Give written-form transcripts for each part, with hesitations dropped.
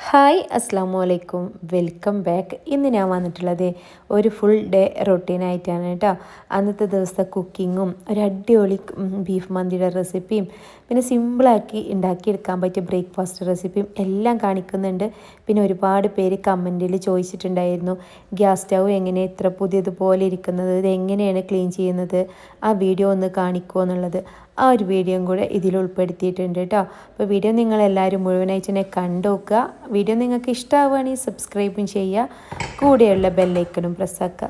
Hi അസ്സാമു അലൈക്കും welcome back. ഇന്ന് ഞാൻ വന്നിട്ടുള്ളത് ഒരു ഫുൾ ഡേ റൊട്ടീനായിട്ടാണ് കേട്ടോ. അന്നത്തെ ദിവസത്തെ കുക്കിങ്ങും ഒരു അടിപൊളി ബീഫ് മന്തിയുടെ റെസിപ്പിയും പിന്നെ സിമ്പിളാക്കി ഉണ്ടാക്കിയെടുക്കാൻ പറ്റിയ ബ്രേക്ക്ഫാസ്റ്റ് റെസിപ്പിയും എല്ലാം കാണിക്കുന്നുണ്ട്. പിന്നെ ഒരുപാട് പേര് കമൻറ്റിൽ ചോദിച്ചിട്ടുണ്ടായിരുന്നു ഗ്യാസ് സ്റ്റൗ എങ്ങനെ ഇത്ര പുതിയതുപോലെ ഇരിക്കുന്നത്, ഇത് എങ്ങനെയാണ് ക്ലീൻ ചെയ്യുന്നത്, ആ വീഡിയോ ഒന്ന് കാണിക്കുമോ എന്നുള്ളത്. ആ ഒരു വീഡിയോയും കൂടെ ഇതിൽ ഉൾപ്പെടുത്തിയിട്ടുണ്ട് കേട്ടോ. അപ്പോൾ വീഡിയോ നിങ്ങളെല്ലാവരും മുഴുവനായിട്ട് തന്നെ കണ്ടു നോക്കുക. വീഡിയോ നിങ്ങൾക്ക് ഇഷ്ടമാവുകയാണെങ്കിൽ സബ്സ്ക്രൈബും ചെയ്യുക, കൂടെയുള്ള ബെല്ലൈക്കണും പ്രസ്സാക്കുക.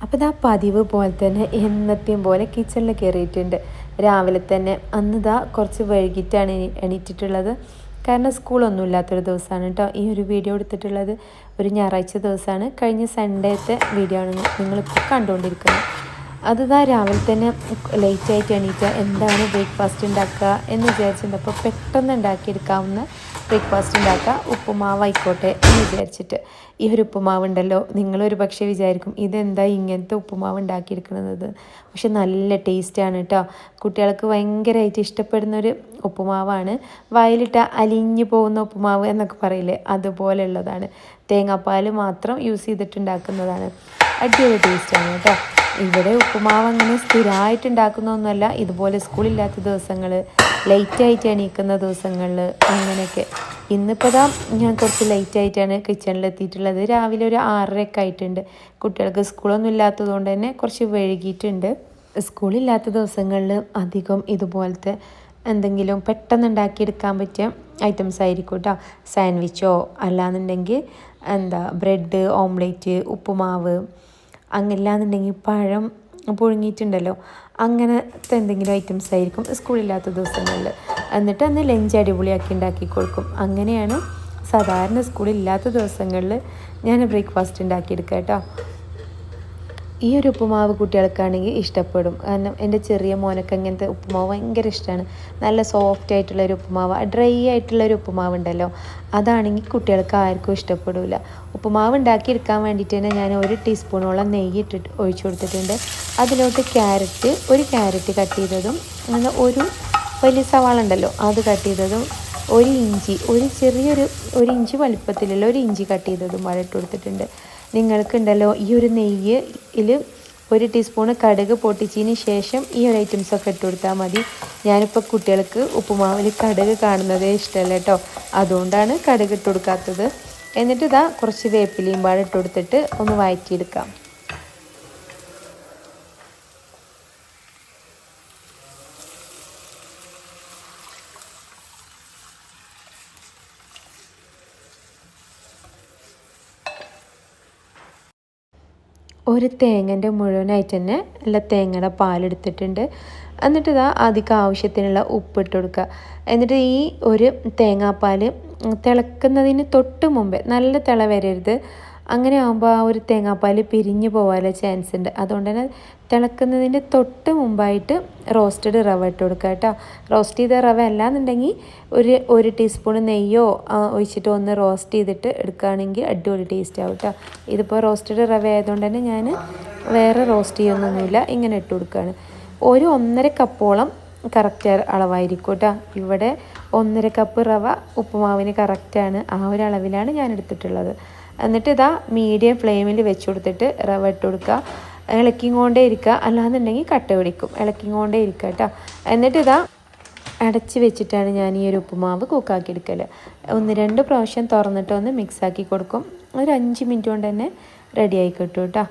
അപ്പോൾ ഇതാ പതിവ് പോലെ തന്നെ എന്നത്തെയും പോലെ കിച്ചണിൽ കയറിയിട്ടുണ്ട്. രാവിലെ തന്നെ അന്ന് കുറച്ച് വൈകിട്ടാണ് എണീറ്റിട്ടുള്ളത്. കാരണം സ്കൂളൊന്നും ഇല്ലാത്തൊരു ദിവസമാണ് കേട്ടോ ഈ ഒരു വീഡിയോ എടുത്തിട്ടുള്ളത്. ഒരു ഞായറാഴ്ച ദിവസമാണ്. കഴിഞ്ഞ സൺഡേത്തെ വീഡിയോ ആണ് നിങ്ങളിപ്പോൾ കണ്ടുകൊണ്ടിരിക്കുന്നത്. അതിതാ രാവിലെ തന്നെ ലേറ്റായിട്ട് എണീറ്റാൽ എന്താണ് ബ്രേക്ക്ഫാസ്റ്റ് ഉണ്ടാക്കുക എന്ന് വിചാരിച്ചിട്ടുണ്ട്. അപ്പോൾ പെട്ടെന്ന് ഉണ്ടാക്കിയെടുക്കാവുന്ന ബ്രേക്ക്ഫാസ്റ്റ് ഉണ്ടാക്കുക, ഉപ്പുമാവ് ആയിക്കോട്ടെ എന്ന് വിചാരിച്ചിട്ട്. ഈ ഒരു ഉപ്പുമാവ് ഉണ്ടല്ലോ, നിങ്ങളൊരു പക്ഷേ വിചാരിക്കും ഇതെന്താ ഇങ്ങനത്തെ ഉപ്പുമാവ് ഉണ്ടാക്കിയെടുക്കുന്നത്. പക്ഷെ നല്ല ടേസ്റ്റാണ് കേട്ടോ. കുട്ടികൾക്ക് ഭയങ്കരമായിട്ട് ഇഷ്ടപ്പെടുന്നൊരു ഉപ്പുമാവാണ്. വയലിട്ട അലിഞ്ഞു പോകുന്ന ഉപ്പുമാവ് എന്നൊക്കെ പറയില്ലേ, അതുപോലെയുള്ളതാണ്. തേങ്ങാപ്പാൽ മാത്രം യൂസ് ചെയ്തിട്ടുണ്ടാക്കുന്നതാണ്. അടിപൊളി ടേസ്റ്റാണ് കേട്ടോ. ഇവിടെ ഉപ്പുമാവ് അങ്ങനെ സ്ഥിരമായിട്ട് ഉണ്ടാക്കുന്നൊന്നുമല്ല. ഇതുപോലെ സ്കൂളില്ലാത്ത ദിവസങ്ങൾ, ലേറ്റായിട്ട് എണീക്കുന്ന ദിവസങ്ങളിൽ അങ്ങനെയൊക്കെ. ഇന്നിപ്പോൾ ഞാൻ കുറച്ച് ലേറ്റായിട്ടാണ് കിച്ചണിലെത്തിയിട്ടുള്ളത്. രാവിലെ ഒരു 6:30 ആയിട്ടുണ്ട്. കുട്ടികൾക്ക് സ്കൂളൊന്നും ഇല്ലാത്തത് കൊണ്ട് തന്നെ കുറച്ച് വൈകിയിട്ടുണ്ട്. സ്കൂളില്ലാത്ത ദിവസങ്ങളിൽ അധികം ഇതുപോലത്തെ എന്തെങ്കിലും പെട്ടെന്ന് ഉണ്ടാക്കിയെടുക്കാൻ പറ്റിയ ഐറ്റംസ് ആയിരിക്കും കേട്ടോ. സാൻഡ്വിച്ചോ അല്ലാന്നുണ്ടെങ്കിൽ ബ്രെഡ് ഓംലേറ്റ്, ഉപ്പുമാവ്, അങ്ങനെല്ലാന്നുണ്ടെങ്കിൽ പഴം പുഴുങ്ങിയിട്ടുണ്ടല്ലോ, അങ്ങനത്തെ എന്തെങ്കിലും ഐറ്റംസ് ആയിരിക്കും സ്കൂളില്ലാത്ത ദിവസങ്ങളിൽ. എന്നിട്ട് അന്ന് ലഞ്ച് അടിപൊളിയാക്കി ഉണ്ടാക്കി കൊടുക്കും. അങ്ങനെയാണ് സാധാരണ സ്കൂളില്ലാത്ത ദിവസങ്ങളിൽ ഞാൻ ബ്രേക്ക്ഫാസ്റ്റ് ഉണ്ടാക്കിയെടുക്കുക കേട്ടോ. ഈ ഒരു ഉപ്പുമാവ് കുട്ടികൾക്കാണെങ്കിൽ ഇഷ്ടപ്പെടും. കാരണം എൻ്റെ ചെറിയ മോനൊക്കെ അങ്ങനത്തെ ഉപ്പുമാവ് ഭയങ്കര ഇഷ്ടമാണ്. നല്ല സോഫ്റ്റ് ആയിട്ടുള്ളൊരു ഉപ്പുമാവ്, ഡ്രൈ ആയിട്ടുള്ളൊരു ഉപ്പുമാവ് ഉണ്ടല്ലോ, അതാണെങ്കിൽ കുട്ടികൾക്ക് ആർക്കും ഇഷ്ടപ്പെടില്ല. ഉപ്പുമാവ് ഉണ്ടാക്കിയെടുക്കാൻ വേണ്ടിയിട്ട് തന്നെ ഞാൻ 1 ടീസ്പൂണോളം നെയ്യ് ഒഴിച്ചു കൊടുത്തിട്ടുണ്ട്. അതിലോട്ട് ഒരു ക്യാരറ്റ് കട്ട് ചെയ്തതും, അങ്ങനെ ഒരു വലിയ സവാള ഉണ്ടല്ലോ അത് കട്ട് ചെയ്തതും, ഒരു ഇഞ്ചി, ഒരു ഇഞ്ചി വലിപ്പത്തിലുള്ള ഒരു ഇഞ്ചി കട്ട് ചെയ്തതും ഇട്ട് കൊടുത്തിട്ടുണ്ട്. നിങ്ങൾക്കുണ്ടല്ലോ ഈ ഒരു നെയ്യിൽ 1 ടീസ്പൂണ് കടുക് പൊട്ടിച്ചതിന് ശേഷം ഈ ഒരു ഐറ്റംസൊക്കെ ഇട്ട് കൊടുത്താൽ മതി. ഞാനിപ്പോൾ കുട്ടികൾക്ക് ഉപ്പുമാവിൽ കടുക് കാണുന്നതേ ഇഷ്ടമല്ല കേട്ടോ, അതുകൊണ്ടാണ് കടുക് ഇട്ട് കൊടുക്കാത്തത്. എന്നിട്ട് കുറച്ച് വേപ്പിലയും ഇട്ട് കൊടുത്തിട്ട് ഒന്ന് വഴറ്റിയെടുക്കാം. ഒരു തേങ്ങൻ്റെ മുഴുവനായിട്ട് തന്നെ നല്ല തേങ്ങയുടെ പാലെടുത്തിട്ടുണ്ട്. എന്നിട്ട് അധികം ആവശ്യത്തിനുള്ള ഉപ്പിട്ട് കൊടുക്കുക. എന്നിട്ട് ഈ ഒരു തേങ്ങാപ്പാൽ തിളക്കുന്നതിന് തൊട്ട് മുമ്പേ, നല്ല തിള വരരുത്, അങ്ങനെ ആകുമ്പോൾ ആ ഒരു തേങ്ങാപ്പാൽ പിരിഞ്ഞു പോകാനുള്ള ചാൻസ് ഉണ്ട്. അതുകൊണ്ട് തന്നെ തിളക്കുന്നതിൻ്റെ തൊട്ട് മുമ്പായിട്ട് റോസ്റ്റഡ് റവ ഇട്ട് കൊടുക്കുക കേട്ടോ. റോസ്റ്റ് ചെയ്ത റവ അല്ലാന്നുണ്ടെങ്കിൽ ഒരു ടീസ്പൂൺ നെയ്യോ ഒഴിച്ചിട്ട് ഒന്ന് റോസ്റ്റ് ചെയ്തിട്ട് എടുക്കുകയാണെങ്കിൽ അടിപൊളി ടേസ്റ്റ് ആവും കേട്ടോ. ഇതിപ്പോൾ റോസ്റ്റഡ് റവ ആയതുകൊണ്ട് തന്നെ ഞാൻ വേറെ റോസ്റ്റ് ചെയ്യുന്നൊന്നുമില്ല, ഇങ്ങനെ ഇട്ട് കൊടുക്കുകയാണ്. ഒരു 1.5 കപ്പോളം കറക്റ്റ് അളവായിരിക്കും കേട്ടോ. ഇവിടെ 1.5 കപ്പ് റവ ഉപ്പുമാവിന് കറക്റ്റാണ്. ആ ഒരു അളവിലാണ് ഞാൻ എടുത്തിട്ടുള്ളത്. എന്നിട്ട് മീഡിയം ഫ്ലെയിമിൽ വെച്ച് കൊടുത്തിട്ട് റവ ഇട്ട് കൊടുക്കുക. ഇളക്കിക്കൊണ്ടേ ഇരിക്കുക, അല്ലാന്നുണ്ടെങ്കിൽ കട്ട പിടിക്കും. ഇളക്കിക്കൊണ്ടേ ഇരിക്കുക കേട്ടോ. എന്നിട്ട് അടച്ച് വെച്ചിട്ടാണ് ഞാൻ ഈ ഒരു ഉപ്പുമാവ് കുക്കാക്കി എടുക്കൽ. 1-2 പ്രാവശ്യം തുറന്നിട്ട് ഒന്ന് മിക്സാക്കി കൊടുക്കും. ഒരു 5 മിനിറ്റ് കൊണ്ട് തന്നെ റെഡിയായി കിട്ടും കേട്ടോ.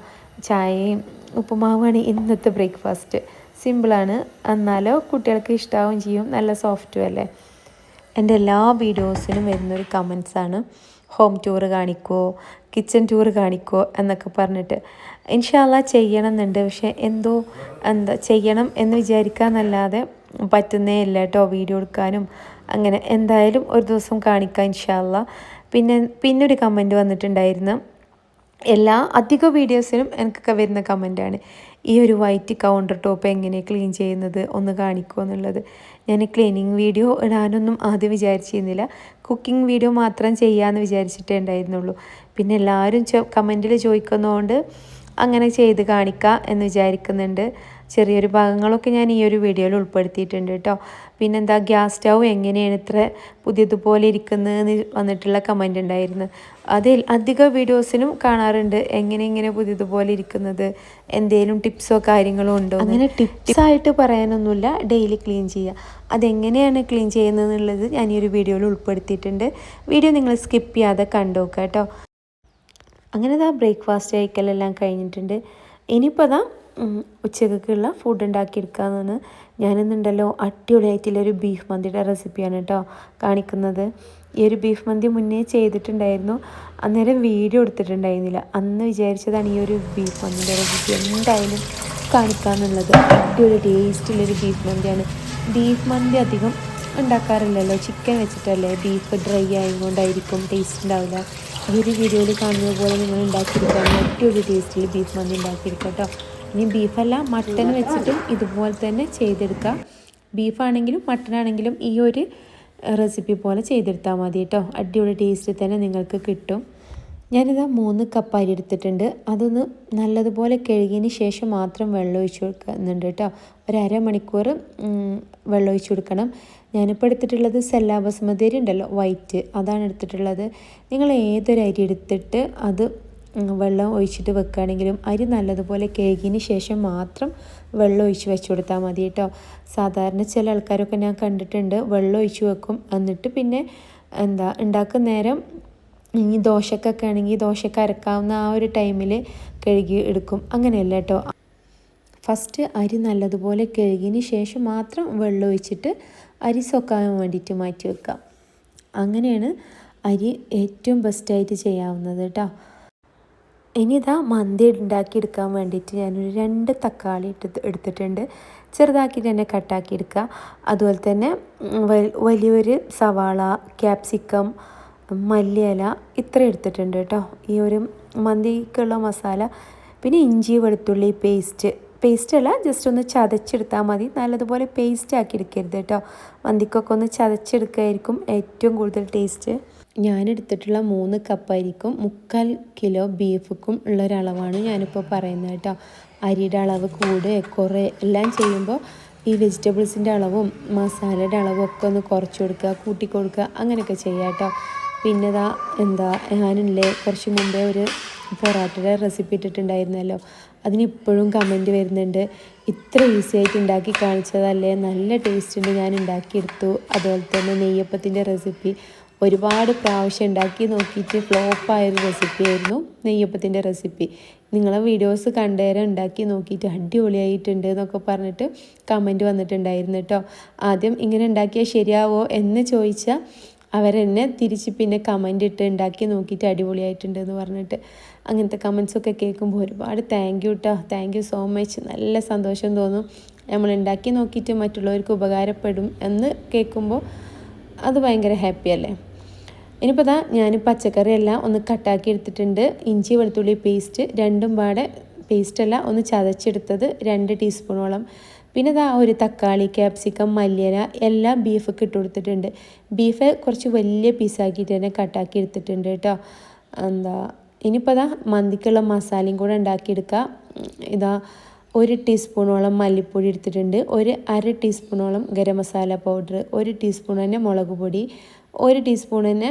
ചായയും ഉപ്പുമാവാണ് ഇന്നത്തെ ബ്രേക്ക്ഫാസ്റ്റ്. സിമ്പിളാണ്, എന്നാലോ കുട്ടികൾക്ക് ഇഷ്ടാവുകയും ചെയ്യും. നല്ല സോഫ്റ്റും അല്ലേ. എൻ്റെ എല്ലാ വീഡിയോസിനും വരുന്നൊരു കമൻസാണ്, ഹോം ടൂർ കാണിക്കുമോ, കിച്ചൺ ടൂർ കാണിക്കുമോ എന്നൊക്കെ പറഞ്ഞിട്ട്. ഇൻഷാ അല്ലാ ചെയ്യണം എന്നുണ്ട്. പക്ഷേ ചെയ്യണം എന്ന് വിചാരിക്കാമെന്നല്ലാതെ പറ്റുന്നേ ഇല്ല കേട്ടോ വീഡിയോ എടുക്കാനും. അങ്ങനെ എന്തായാലും ഒരു ദിവസം കാണിക്കാം ഇൻഷാ അല്ലാ. പിന്നൊരു കമൻറ്റ് വന്നിട്ടുണ്ടായിരുന്നു. അധിക വീഡിയോസിനും എനിക്കൊക്കെ വരുന്ന കമൻറ്റാണ്, ഈ ഒരു വൈറ്റ് കൗണ്ടർ ടോപ്പ് എങ്ങനെ ക്ലീൻ ചെയ്യുന്നത് ഒന്ന് കാണിക്കുമോ എന്നുള്ളത്. ഞാൻ ക്ലീനിങ് വീഡിയോ ഇടാനൊന്നും ആദ്യം വിചാരിച്ചിരുന്നില്ല, കുക്കിംഗ് വീഡിയോ മാത്രം ചെയ്യാമെന്ന് വിചാരിച്ചിട്ടേ ഉണ്ടായിരുന്നുള്ളൂ. പിന്നെ എല്ലാവരും കമൻറ്റിൽ ചോദിക്കുന്നതുകൊണ്ട് അങ്ങനെ ചെയ്ത് കാണിക്കാം എന്ന് വിചാരിക്കുന്നുണ്ട്. ചെറിയൊരു ഭാഗങ്ങളൊക്കെ ഞാൻ ഈ ഒരു വീഡിയോയിൽ ഉൾപ്പെടുത്തിയിട്ടുണ്ട് കേട്ടോ. പിന്നെന്താ ഗ്യാസ് സ്റ്റൗ എങ്ങനെയാണ് ഇത്ര പുതിയതുപോലെ ഇരിക്കുന്നതെന്ന് വന്നിട്ടുള്ള കമൻ്റ് ഉണ്ടായിരുന്നു. അതിൽ അധിക വീഡിയോസിനും കാണാറുണ്ട് ഇങ്ങനെ പുതിയതുപോലെ ഇരിക്കുന്നത്, എന്തെങ്കിലും ടിപ്സോ കാര്യങ്ങളോ ഉണ്ടോ. അങ്ങനെ ടിപ്സായിട്ട് പറയാനൊന്നുമില്ല, ഡെയിലി ക്ലീൻ ചെയ്യുക. അതെങ്ങനെയാണ് ക്ലീൻ ചെയ്യുന്നതെന്നുള്ളത് ഞാൻ ഈ ഒരു വീഡിയോയിൽ ഉൾപ്പെടുത്തിയിട്ടുണ്ട്. വീഡിയോ നിങ്ങൾ സ്കിപ്പ് ചെയ്യാതെ കണ്ടുനോക്കുക കേട്ടോ. അങ്ങനെ ബ്രേക്ക്ഫാസ്റ്റ് കഴിക്കലെല്ലാം കഴിഞ്ഞിട്ടുണ്ട്. ഇനിയിപ്പോൾ ഉച്ചയ്ക്കുള്ള ഫുഡ് ഉണ്ടാക്കിയെടുക്കാമെന്നാണ്. ഞാനിന്നുണ്ടല്ലോ അടിപൊളിയായിട്ടുള്ളൊരു ബീഫ് മന്തിയുടെ റെസിപ്പിയാണ് കേട്ടോ കാണിക്കുന്നത്. ഈ ഒരു ബീഫ് മന്തി മുന്നേ ചെയ്തിട്ടുണ്ടായിരുന്നു, അന്നേരം വീഡിയോ എടുത്തിട്ടുണ്ടായിരുന്നില്ല. അന്ന് വിചാരിച്ചതാണ് ഈ ഒരു ബീഫ് മന്തിൻ്റെ റെസിപ്പി എന്തായാലും കാണിക്കാമെന്നുള്ളത്. അടിപൊളി ടേസ്റ്റുള്ളൊരു ബീഫ് മന്തിയാണ്. ബീഫ് മന്തി അധികം ഉണ്ടാക്കാറില്ലല്ലോ, ചിക്കൻ വെച്ചിട്ടല്ലേ. ബീഫ് ഡ്രൈ ആയതുകൊണ്ടായിരിക്കും ടേസ്റ്റ് ഉണ്ടാവില്ല. ഈ ഒരു വീഡിയോയിൽ കാണുന്നത് പോലെ നിങ്ങൾ ഉണ്ടാക്കിയെടുക്കാൻ അടിപൊളി ടേസ്റ്റിൽ ബീഫ് മന്തി ഉണ്ടാക്കിയെടുക്കാം കേട്ടോ. ഇനി ബീഫല്ല മട്ടൺ വെച്ചിട്ടും ഇതുപോലെ തന്നെ ചെയ്തെടുക്കാം. ബീഫാണെങ്കിലും മട്ടനാണെങ്കിലും ഈ ഒരു റെസിപ്പി പോലെ ചെയ്തെടുത്താൽ മതി കേട്ടോ. അടിപൊളി ടേസ്റ്റിൽ തന്നെ നിങ്ങൾക്ക് കിട്ടും. ഞാനിതാ 3 കപ്പ് അരി എടുത്തിട്ടുണ്ട്. അതൊന്ന് നല്ലതുപോലെ കഴുകിയതിന് ശേഷം മാത്രം വെള്ളം ഒഴിച്ച് കൊടുക്കുന്നുണ്ട് കേട്ടോ. ഒരു അരമണിക്കൂർ വെള്ളം ഒഴിച്ച് കൊടുക്കണം. ഞാനിപ്പോൾ എടുത്തിട്ടുള്ളത് സെല്ല ബസുമതി അരി ഉണ്ടല്ലോ, വൈറ്റ്, അതാണ് എടുത്തിട്ടുള്ളത്. നിങ്ങൾ ഏതൊരു അരി എടുത്തിട്ട് അത് വെള്ളം ഒഴിച്ചിട്ട് വെക്കുകയാണെങ്കിലും അരി നല്ലതുപോലെ കഴുകിയതിന് ശേഷം മാത്രം വെള്ളം ഒഴിച്ച് വെച്ച് കൊടുത്താൽ മതി കേട്ടോ. സാധാരണ ചില ആൾക്കാരൊക്കെ ഞാൻ കണ്ടിട്ടുണ്ട് വെള്ളം ഒഴിച്ച് വെക്കും, എന്നിട്ട് പിന്നെ ഉണ്ടാക്കുന്ന നേരം ഇനി ദോശക്കൊക്കെ ആണെങ്കിൽ ദോശക്ക് അരക്കാവുന്ന ആ ഒരു ടൈമിൽ കഴുകി എടുക്കും. അങ്ങനെയല്ല കേട്ടോ. ഫസ്റ്റ് അരി നല്ലതുപോലെ കഴുകിയതിന് ശേഷം മാത്രം വെള്ളം ഒഴിച്ചിട്ട് അരി സൊക്കാൻ വേണ്ടിയിട്ട് മാറ്റി വെക്കാം. അങ്ങനെയാണ് അരി ഏറ്റവും ബെസ്റ്റായിട്ട് ചെയ്യാവുന്നത് കേട്ടോ. ഇനി മന്തി ഉണ്ടാക്കിയെടുക്കാൻ വേണ്ടിയിട്ട് ഞാനൊരു 2 തക്കാളി എടുത്തിട്ടുണ്ട്. ചെറുതാക്കിയിട്ട് തന്നെ കട്ടാക്കി എടുക്കുക. അതുപോലെ തന്നെ വലിയൊരു സവാള, ക്യാപ്സിക്കം, മല്ലിയില ഇത്ര എടുത്തിട്ടുണ്ട് കേട്ടോ ഈ ഒരു മന്തിക്കുള്ള മസാല. പിന്നെ ഇഞ്ചി വെളുത്തുള്ളി പേസ്റ്റല്ല, ജസ്റ്റ് ഒന്ന് ചതച്ചെടുത്താൽ മതി. നല്ലതുപോലെ പേസ്റ്റ് ആക്കി എടുക്കരുത് കേട്ടോ. മന്തിക്കൊക്കെ ഒന്ന് ചതച്ചെടുക്കുകയായിരിക്കും ഏറ്റവും കൂടുതൽ ടേസ്റ്റ്. ഞാനെടുത്തിട്ടുള്ള 3 കപ്പായിരിക്കും 3/4 കിലോ ബീഫുക്കും ഉള്ളൊരളവാണ് ഞാനിപ്പോൾ പറയുന്നത് കേട്ടോ. അരിയുടെ അളവ് കുറേ എല്ലാം ചെയ്യുമ്പോൾ ഈ വെജിറ്റബിൾസിൻ്റെ അളവും മസാലയുടെ അളവും ഒക്കെ ഒന്ന് കുറച്ച് കൊടുക്കുക, കൂട്ടി കൊടുക്കുക, അങ്ങനെയൊക്കെ ചെയ്യാം കേട്ടോ. പിന്നെ ഞാനില്ലേ കുറച്ച് മുമ്പേ ഒരു പൊറാട്ടയുടെ റെസിപ്പി ഇട്ടിട്ടുണ്ടായിരുന്നല്ലോ, അതിനിപ്പോഴും കമൻറ്റ് വരുന്നുണ്ട്, ഇത്ര ഈസി ആയിട്ട് ഉണ്ടാക്കി കാണിച്ചതല്ലേ, നല്ല ടേസ്റ്റ് ഉണ്ട്, ഞാൻ ഉണ്ടാക്കിയെടുത്തു. അതുപോലെ തന്നെ നെയ്യപ്പത്തിൻ്റെ റെസിപ്പി ഒരുപാട് പ്രാവശ്യം ഉണ്ടാക്കി നോക്കിയിട്ട് ഫ്ലോപ്പായൊരു റെസിപ്പിയായിരുന്നു നെയ്യപ്പത്തിൻ്റെ റെസിപ്പി. നിങ്ങളെ വീഡിയോസ് കണ്ടേരം ഉണ്ടാക്കി നോക്കിയിട്ട് അടിപൊളിയായിട്ടുണ്ട് എന്നൊക്കെ പറഞ്ഞിട്ട് കമൻറ്റ് വന്നിട്ടുണ്ടായിരുന്നു കേട്ടോ. ആദ്യം ഇങ്ങനെ ഉണ്ടാക്കിയാൽ ശരിയാവോ എന്ന് ചോദിച്ചാൽ അവരെന്നെ തിരിച്ച് പിന്നെ കമൻ്റ് ഇട്ട് ഉണ്ടാക്കി നോക്കിയിട്ട് അടിപൊളിയായിട്ടുണ്ട് എന്ന് പറഞ്ഞിട്ട്. അങ്ങനത്തെ കമൻസൊക്കെ കേൾക്കുമ്പോൾ ഒരുപാട് താങ്ക് യു കേട്ടോ. Thank you so much. നല്ല സന്തോഷം തോന്നും. നമ്മൾ ഉണ്ടാക്കി നോക്കിയിട്ട് മറ്റുള്ളവർക്ക് ഉപകാരപ്പെടും എന്ന് കേൾക്കുമ്പോൾ അത് ഭയങ്കര ഹാപ്പിയല്ലേ. ഇനിയിപ്പോൾ ഞാൻ പച്ചക്കറിയെല്ലാം ഒന്ന് കട്ടാക്കി എടുത്തിട്ടുണ്ട്. ഇഞ്ചി വെളുത്തുള്ളി പേസ്റ്റ് രണ്ടും പാടെ, പേസ്റ്റല്ല ഒന്ന് ചതച്ചെടുത്തത് 2 ടീസ്പൂണോളം. പിന്നെ ഒരു തക്കാളി, ക്യാപ്സിക്കം, മല്ലിയില എല്ലാം ബീഫൊക്കെ ഇട്ട് കൊടുത്തിട്ടുണ്ട്. ബീഫ് കുറച്ച് വലിയ പീസാക്കിയിട്ട് തന്നെ കട്ടാക്കി എടുത്തിട്ടുണ്ട് കേട്ടോ. ഇനിയിപ്പോൾ മന്തിക്കുള്ള മസാലയും കൂടെ ഉണ്ടാക്കിയെടുക്കുക. 1 ടീസ്പൂണോളം മല്ലിപ്പൊടി എടുത്തിട്ടുണ്ട്, 1/2 ടീസ്പൂണോളം ഗരം മസാല പൗഡർ, 1 ടീസ്പൂൺ തന്നെ മുളക് പൊടി, 1 ടീസ്പൂൺ തന്നെ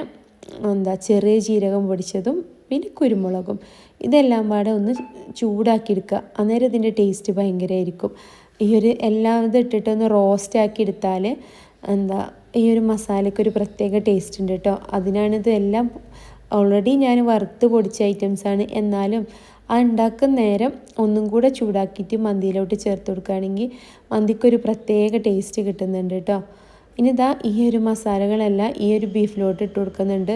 ചെറിയ ജീരകം പൊടിച്ചതും, പിന്നെ കുരുമുളകും. ഇതെല്ലാം പാടെ ഒന്ന് ചൂടാക്കിയെടുക്കുക. അന്നേരം ഇതിൻ്റെ ടേസ്റ്റ് ഭയങ്കരമായിരിക്കും. ഈ ഒരു എല്ലാം ഇട്ടിട്ടൊന്ന് റോസ്റ്റ് ആക്കി എടുത്താൽ ഈ ഒരു മസാലയ്ക്കൊരു പ്രത്യേക ടേസ്റ്റ് ഉണ്ട് കേട്ടോ. അതിനാണിത് എല്ലാം ഓൾറെഡി ഞാൻ വറുത്ത് പൊടിച്ച ഐറ്റംസാണ്. എന്നാലും ആ ഉണ്ടാക്കുന്ന നേരം ഒന്നും കൂടെ ചൂടാക്കിയിട്ട് മന്തിയിലോട്ട് ചേർത്ത് കൊടുക്കുകയാണെങ്കിൽ മന്തിക്കൊരു പ്രത്യേക ടേസ്റ്റ് കിട്ടുന്നുണ്ട് കേട്ടോ. ഇനി ഈ ഒരു മസാലകളെല്ലാം ഈ ഒരു ബീഫിലോട്ട് ഇട്ട് കൊടുക്കുന്നുണ്ട്.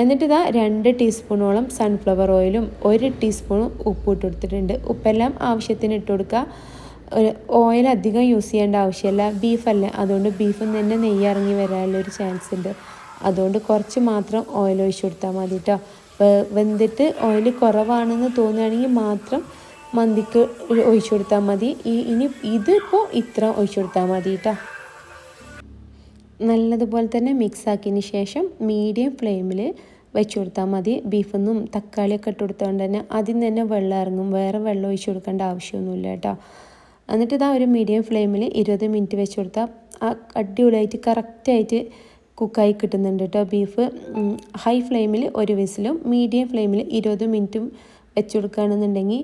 എന്നിട്ട് 2 ടീസ്പൂണോളം സൺഫ്ലവർ ഓയിലും 1 ടീസ്പൂൺ ഉപ്പ് ഇട്ട് കൊടുത്തിട്ടുണ്ട്. ഉപ്പെല്ലാം ആവശ്യത്തിന് ഇട്ട് കൊടുക്കുക. ഓയിൽ അധികം യൂസ് ചെയ്യേണ്ട ആവശ്യമില്ല, ബീഫല്ലേ, അതുകൊണ്ട് ബീഫിൽ നിന്ന് തന്നെ നെയ്യ് ഇറങ്ങി വരാനുള്ളൊരു ചാൻസ് ഉണ്ട്. അതുകൊണ്ട് കുറച്ച് മാത്രം ഓയിൽ ഒഴിച്ച് കൊടുത്താൽ മതി കേട്ടോ. വെന്തിട്ട് ഓയിൽ കുറവാണെന്ന് തോന്നുകയാണെങ്കിൽ മാത്രം മന്തിക്ക് ഒഴിച്ചു കൊടുത്താൽ മതി. ഇനി ഇതിപ്പോൾ ഇത്ര ഒഴിച്ചു കൊടുത്താൽ മതി കേട്ടോ. നല്ലതുപോലെ തന്നെ മിക്സ് ആക്കിയതിന് ശേഷം മീഡിയം ഫ്ലെയിമിൽ വെച്ച് കൊടുത്താൽ മതി. ബീഫിൽ നിന്നും തക്കാളിയൊക്കെ ഇട്ട് കൊടുത്തുകൊണ്ട് തന്നെ അതിൽ നിന്ന് തന്നെ വെള്ളം ഇറങ്ങും. വേറെ വെള്ളം ഒഴിച്ച് കൊടുക്കേണ്ട ആവശ്യമൊന്നുമില്ല കേട്ടോ. എന്നിട്ട് ഇതാ ഒരു മീഡിയം ഫ്ലെയിമിൽ 20 മിനിറ്റ് വെച്ച് കൊടുത്താൽ അടിപൊളിയായിട്ട് കറക്റ്റായിട്ട് കുക്കായി കിട്ടുന്നുണ്ട് കേട്ടോ ബീഫ്. ഹൈ ഫ്ലെയിമിൽ ഒരു വിസിലും മീഡിയം ഫ്ലെയിമിൽ 20 മിനിറ്റും വെച്ച് കൊടുക്കുകയാണെന്നുണ്ടെങ്കിൽ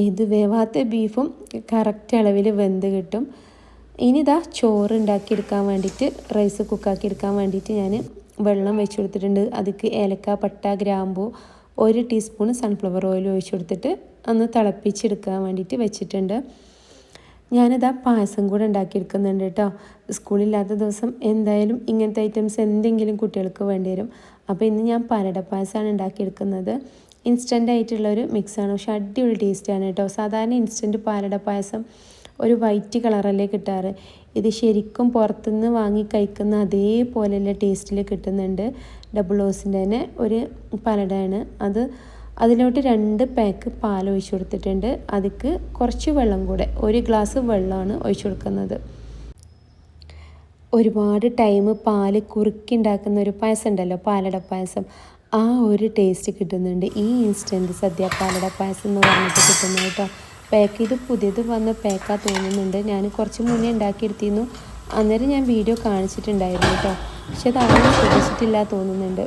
ഏത് വേവാത്ത ബീഫും കറക്റ്റ് അളവിൽ വെന്ത് കിട്ടും. ഇനി ഇതാ ചോറ് ഉണ്ടാക്കിയെടുക്കാൻ വേണ്ടിയിട്ട് റൈസ് കുക്കാക്കി എടുക്കാൻ വേണ്ടിയിട്ട് ഞാൻ വെള്ളം വെച്ച് കൊടുത്തിട്ടുണ്ട്. അതിക്ക് ഏലക്ക, പട്ട, ഗ്രാമ്പൂ, 1 ടീസ്പൂൺ സൺഫ്ലവർ ഓയിൽ ഒഴിച്ച് കൊടുത്തിട്ട് ഒന്ന് തിളപ്പിച്ചെടുക്കാൻ വേണ്ടിയിട്ട് വെച്ചിട്ടുണ്ട്. ഞാനിതാ പായസം കൂടെ ഉണ്ടാക്കിയെടുക്കുന്നുണ്ട് കേട്ടോ. സ്കൂളില്ലാത്ത ദിവസം എന്തായാലും ഇങ്ങനത്തെ ഐറ്റംസ് എന്തെങ്കിലും കുട്ടികൾക്ക് വേണ്ടി വരും. അപ്പോൾ ഇന്ന് ഞാൻ പാലട പായസമാണ് ഉണ്ടാക്കിയെടുക്കുന്നത്. ഇൻസ്റ്റൻ്റ് ആയിട്ടുള്ളൊരു മിക്സാണ്, പക്ഷേ അടിപൊളി ടേസ്റ്റാണ് കേട്ടോ. സാധാരണ ഇൻസ്റ്റൻറ്റ് പാലട പായസം ഒരു വൈറ്റ് കളറല്ലേ കിട്ടാറ്. ഇത് ശരിക്കും പുറത്തുനിന്ന് വാങ്ങി കഴിക്കുന്ന അതേപോലെയുള്ള ടേസ്റ്റിൽ കിട്ടുന്നുണ്ട്. ഡബിൾ ഓസിൻ്റെ തന്നെ ഒരു പാലടയാണ് അത്. അതിലോട്ട് 2 പാക്ക് പാൽ ഒഴിച്ച് കൊടുത്തിട്ടുണ്ട്. അതിക്ക് കുറച്ച് വെള്ളം കൂടെ, 1 ഗ്ലാസ് വെള്ളമാണ് ഒഴിച്ച് കൊടുക്കുന്നത്. ഒരുപാട് ടൈം പാൽ കുറുക്കി ഉണ്ടാക്കുന്ന ഒരു പായസം ഉണ്ടല്ലോ, പാലട പായസം, ആ ഒരു ടേസ്റ്റ് കിട്ടുന്നുണ്ട് ഈ ഇൻസ്റ്റൻറ്റ് സദ്യ പാലട പായസം എന്ന് പറഞ്ഞിട്ട് കിട്ടുന്നത് കേട്ടോ. പാക്ക് ഇത് പുതിയത് വന്ന പാക്കാ തോന്നുന്നുണ്ട്. ഞാൻ കുറച്ച് മുന്നേ ഉണ്ടാക്കിയെടുത്തിരുന്നു, അന്നേരം ഞാൻ വീഡിയോ കാണിച്ചിട്ടുണ്ടായിരുന്നു കേട്ടോ. പക്ഷെ അത് ആരും ശ്രദ്ധിച്ചിട്ടില്ല തോന്നുന്നുണ്ട്.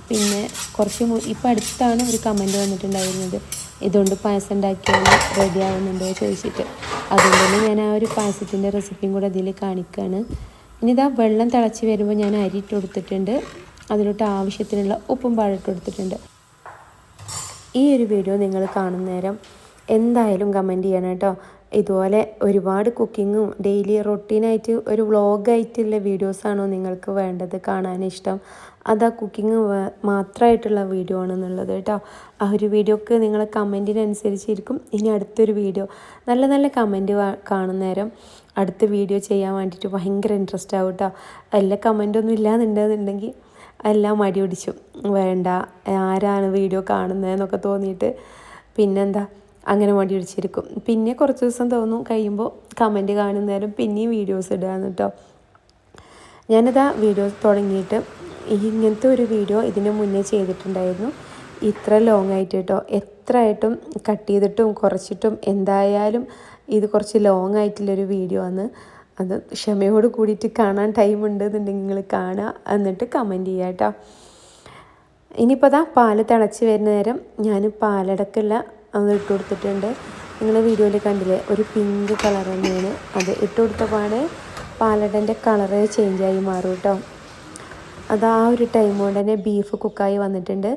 പിന്നെ ഇപ്പം അടുത്താണ് ഒരു കമൻറ്റ് വന്നിട്ടുണ്ടായിരുന്നത്, ഇതുകൊണ്ട് പായസം ഉണ്ടാക്കിയാൽ റെഡി ആവുന്നുണ്ടോ ചോദിച്ചിട്ട്. അതുകൊണ്ട് തന്നെ ഞാൻ ആ ഒരു പായസത്തിൻ്റെ റെസിപ്പിയും കൂടെ അതിൽ കാണിക്കുകയാണ്. ഇനി ഇതാ വെള്ളം തിളച്ച് വരുമ്പോൾ ഞാൻ അരി ഇട്ട് കൊടുത്തിട്ടുണ്ട്. അതിലോട്ട് ആവശ്യത്തിനുള്ള ഉപ്പും പാടിട്ട് കൊടുത്തിട്ടുണ്ട്. ഈ ഒരു വീഡിയോ നിങ്ങൾ കാണുന്ന നേരം എന്തായാലും കമൻറ്റ് ചെയ്യണം കേട്ടോ. ഇതുപോലെ ഒരുപാട് കുക്കിങ്ങും ഡെയിലി റൊട്ടീനായിട്ട് ഒരു വ്ളോഗായിട്ടുള്ള വീഡിയോസാണോ നിങ്ങൾക്ക് വേണ്ടത്, കാണാനിഷ്ടം, അതാ കുക്കിങ് മാത്രമായിട്ടുള്ള വീഡിയോ ആണെന്നുള്ളത് കേട്ടോ. ആ ഒരു വീഡിയോക്ക് നിങ്ങളെ കമൻറ്റിനനുസരിച്ചിരിക്കും ഇനി അടുത്തൊരു വീഡിയോ. നല്ല നല്ല കമൻറ്റ് കാണുന്ന നേരം അടുത്ത വീഡിയോ ചെയ്യാൻ വേണ്ടിയിട്ട് ഭയങ്കര ഇൻട്രസ്റ്റ് ആവും കേട്ടോ. എല്ലാ കമൻറ്റൊന്നും ഇല്ലാന്നുണ്ടെന്നുണ്ടെങ്കിൽ എല്ലാം മടി പിടിച്ചു, വേണ്ട ആരാണ് വീഡിയോ കാണുന്നതെന്നൊക്കെ തോന്നിയിട്ട് പിന്നെന്താ അങ്ങനെ മടി പിടിച്ചിരിക്കും. പിന്നെ കുറച്ച് ദിവസം തോന്നും കഴിയുമ്പോൾ കമൻറ്റ് കാണുന്നേരം പിന്നെയും വീഡിയോസ് ഇടുകയെന്ന് കേട്ടോ. ഞാനിതാ വീഡിയോ തുടങ്ങിയിട്ട് ഇങ്ങനത്തെ ഒരു വീഡിയോ ഇതിന് മുന്നേ ചെയ്തിട്ടുണ്ടായിരുന്നു, ഇത്ര ലോങ് ആയിട്ട് കേട്ടോ. എത്ര ആയിട്ടും കട്ട് ചെയ്തിട്ടും കുറച്ചിട്ടും എന്തായാലും ഇത് കുറച്ച് ലോങ് ആയിട്ടുള്ളൊരു വീഡിയോ ആണ്. അത് ക്ഷമയോട് കൂടിയിട്ട് കാണാൻ ടൈം ഉണ്ടെന്നുണ്ടെങ്കിൽ നിങ്ങൾ കാണുക, എന്നിട്ട് കമൻറ്റ് ചെയ്യുക കേട്ടോ. ഇനിയിപ്പോൾ അതാ പാല് തിളച്ച് വരുന്ന നേരം ഞാൻ പാലടക്കുള്ള അത് ഇട്ട് കൊടുത്തിട്ടുണ്ട്. നിങ്ങൾ വീഡിയോയിൽ കണ്ടില്ലേ, ഒരു പിങ്ക് കളർ തന്നെയാണ് അത്. ഇട്ട് കൊടുത്ത പാടെ പാലടൻ്റെ കളറ് ചേഞ്ചായി മാറും കേട്ടോ. അത് ആ ഒരു ടൈം കൊണ്ട് തന്നെ ബീഫ് കുക്കായി വന്നിട്ടുണ്ട്.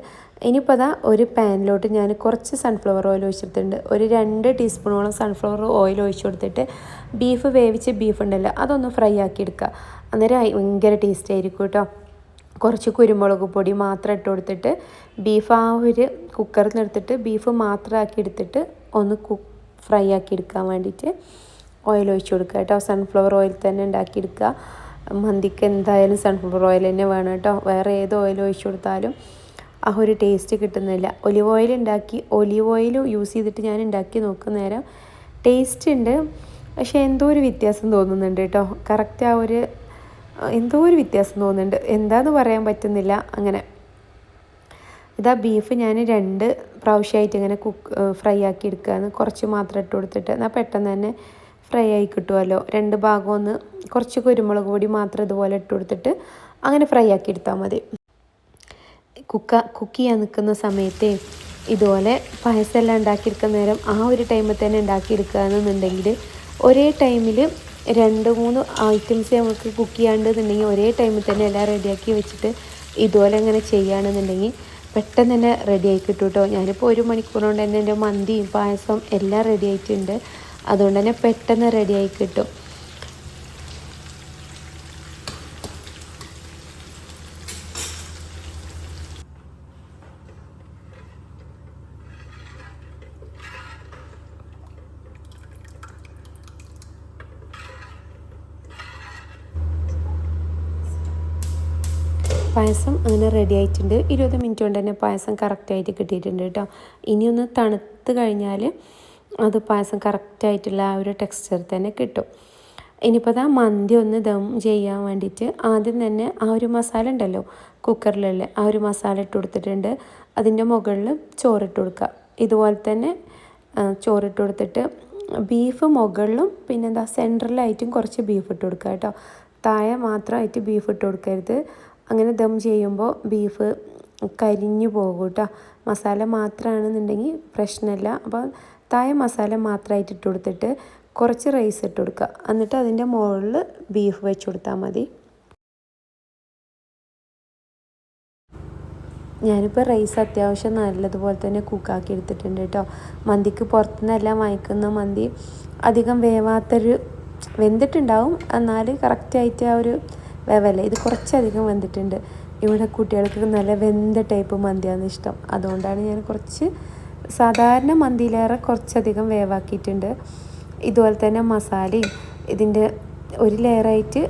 ഇനിയിപ്പോൾ അതാ ഒരു പാനിലോട്ട് ഞാൻ കുറച്ച് സൺഫ്ലവർ ഓയിൽ ഒഴിച്ചെടുത്തിട്ടുണ്ട്. ഒരു 2 ടീസ്പൂണോളം സൺഫ്ലവർ ഓയിൽ ഒഴിച്ച് കൊടുത്തിട്ട് ബീഫ് വേവിച്ച ബീഫ് ഉണ്ടല്ലോ അതൊന്ന് ഫ്രൈ ആക്കി എടുക്കുക. അന്നേരം ഭയങ്കര ടേസ്റ്റ് ആയിരിക്കും കേട്ടോ. കുറച്ച് കുരുമുളക് പൊടി മാത്രം ഇട്ട് കൊടുത്തിട്ട് ബീഫ് ആ ഒരു കുക്കറിൽ നിന്ന് എടുത്തിട്ട് ബീഫ് മാത്രമാക്കി എടുത്തിട്ട് ഒന്ന് ഫ്രൈ ആക്കി എടുക്കാൻ വേണ്ടിയിട്ട് ഓയിൽ ഒഴിച്ച് കൊടുക്കുക കേട്ടോ. സൺഫ്ലവർ ഓയിൽ തന്നെ ഉണ്ടാക്കിയെടുക്കുക. മന്തിക്ക് എന്തായാലും സൺഫ്ലവർ ഓയിൽ തന്നെ വേണം കേട്ടോ. വേറെ ഏത് ഓയിൽ ഒഴിച്ച് കൊടുത്താലും ആ ഒരു ടേസ്റ്റ് കിട്ടുന്നില്ല. ഒലിവ് ഓയിൽ യൂസ് ചെയ്തിട്ട് ഞാൻ ഉണ്ടാക്കി നോക്കുന്ന നേരം ടേസ്റ്റ് ഉണ്ട്, പക്ഷേ എന്തോ ഒരു വ്യത്യാസം തോന്നുന്നുണ്ട് കേട്ടോ. കറക്റ്റ് ആ ഒരു എന്തോ ഒരു വ്യത്യാസം തോന്നുന്നുണ്ട്, എന്താണെന്ന് പറയാൻ പറ്റുന്നില്ല. അങ്ങനെ ഇതാ ബീഫ് ഞാൻ 2 പ്രാവശ്യമായിട്ട് ഇങ്ങനെ ഫ്രൈ ആക്കി എടുക്കുകയാണ്. കുറച്ച് മാത്രം ഇട്ട് കൊടുത്തിട്ട് എന്നാൽ പെട്ടെന്ന് തന്നെ ഫ്രൈ ആയി കിട്ടുമല്ലോ. 2 ഭാഗം ഒന്ന് കുറച്ച് കുരുമുളക് പൊടി മാത്രം ഇതുപോലെ ഇട്ട് കൊടുത്തിട്ട് അങ്ങനെ ഫ്രൈ ആക്കി എടുത്താൽ മതി. കുക്ക് ചെയ്യാൻ നിൽക്കുന്ന സമയത്ത് ഇതുപോലെ പായസം എല്ലാം ഉണ്ടാക്കിയെടുക്കുന്ന നേരം ആ ഒരു ടൈമിൽ തന്നെ ഉണ്ടാക്കിയെടുക്കുകയാണെന്നുണ്ടെങ്കിൽ ഒരേ ടൈമിൽ 2-3 ഐറ്റംസ് നമുക്ക് കുക്ക് ചെയ്യാണ്ടെന്നുണ്ടെങ്കിൽ ഒരേ ടൈമിൽ തന്നെ എല്ലാം റെഡിയാക്കി വെച്ചിട്ട് ഇതുപോലെ അങ്ങനെ ചെയ്യുകയാണെന്നുണ്ടെങ്കിൽ പെട്ടെന്ന് തന്നെ റെഡി ആയി കിട്ടും കേട്ടോ. ഞാനിപ്പോൾ 1 മണിക്കൂർ കൊണ്ട് തന്നെ എൻ്റെ മന്തിയും പായസം എല്ലാം റെഡി ആയിട്ടുണ്ട്. അതുകൊണ്ട് തന്നെ പെട്ടെന്ന് റെഡി ആയി കിട്ടും. പായസം അങ്ങനെ റെഡി ആയിട്ടുണ്ട്. 20 മിനിറ്റ് കൊണ്ട് തന്നെ പായസം കറക്റ്റായിട്ട് കിട്ടിയിട്ടുണ്ട് കേട്ടോ. ഇനിയൊന്ന് തണുത്ത് കഴിഞ്ഞാൽ അത് പായസം കറക്റ്റായിട്ടുള്ള ആ ഒരു ടെക്സ്ചർ തന്നെ കിട്ടും. ഇനിയിപ്പോൾ അതാ മന്തി ഒന്ന് ദം ചെയ്യാൻ വേണ്ടിയിട്ട് ആദ്യം തന്നെ ആ ഒരു മസാല ഉണ്ടല്ലോ കുക്കറിലുള്ള ആ ഒരു മസാല ഇട്ട് കൊടുത്തിട്ടുണ്ട്. അതിൻ്റെ മുകളിൽ ചോറിട്ട് കൊടുക്കുക. ഇതുപോലെ തന്നെ ചോറിട്ട് കൊടുത്തിട്ട് ബീഫ് മുകളിലും പിന്നെന്താ സെൻട്രലായിട്ടും കുറച്ച് ബീഫ് ഇട്ട് കൊടുക്കുക കേട്ടോ. താഴെ മാത്രമായിട്ട് ബീഫ് ഇട്ട് കൊടുക്കരുത്. അങ്ങനെ ദം ചെയ്യുമ്പോൾ ബീഫ് കരിഞ്ഞു പോകും കേട്ടോ. മസാല മാത്രമാണെന്നുണ്ടെങ്കിൽ പ്രശ്നമില്ല. അപ്പോൾ താഴെ മസാല മാത്രമായിട്ട് ഇട്ട് കൊടുത്തിട്ട് കുറച്ച് റൈസ് ഇട്ട് കൊടുക്കുക. എന്നിട്ട് അതിൻ്റെ മുകളിൽ ബീഫ് വെച്ച് കൊടുത്താൽ മതി. ഞാനിപ്പോൾ റൈസ് അത്യാവശ്യം നല്ലതുപോലെ തന്നെ കുക്കാക്കി എടുത്തിട്ടുണ്ട് കേട്ടോ. മന്തിക്ക് പുറത്തുനിന്നെല്ലാം വാങ്ങിക്കുന്ന മന്തി അധികം വെന്തിട്ടുണ്ടാവും, എന്നാൽ കറക്റ്റായിട്ട് ആ ഒരു വേവല്ല. ഇത് കുറച്ചധികം വെന്തിട്ടുണ്ട്. ഇവിടെ കുട്ടികൾക്ക് നല്ല വെന്ത ടൈപ്പ് മന്തിയാണ് ഇഷ്ടം. അതുകൊണ്ടാണ് ഞാൻ കുറച്ച് സാധാരണ മന്തിയിലേറെ കുറച്ചധികം വേവാക്കിയിട്ടുണ്ട്. ഇതുപോലെ തന്നെ മസാലയും ഇതിൻ്റെ ഒരു ലെയറായിട്ട്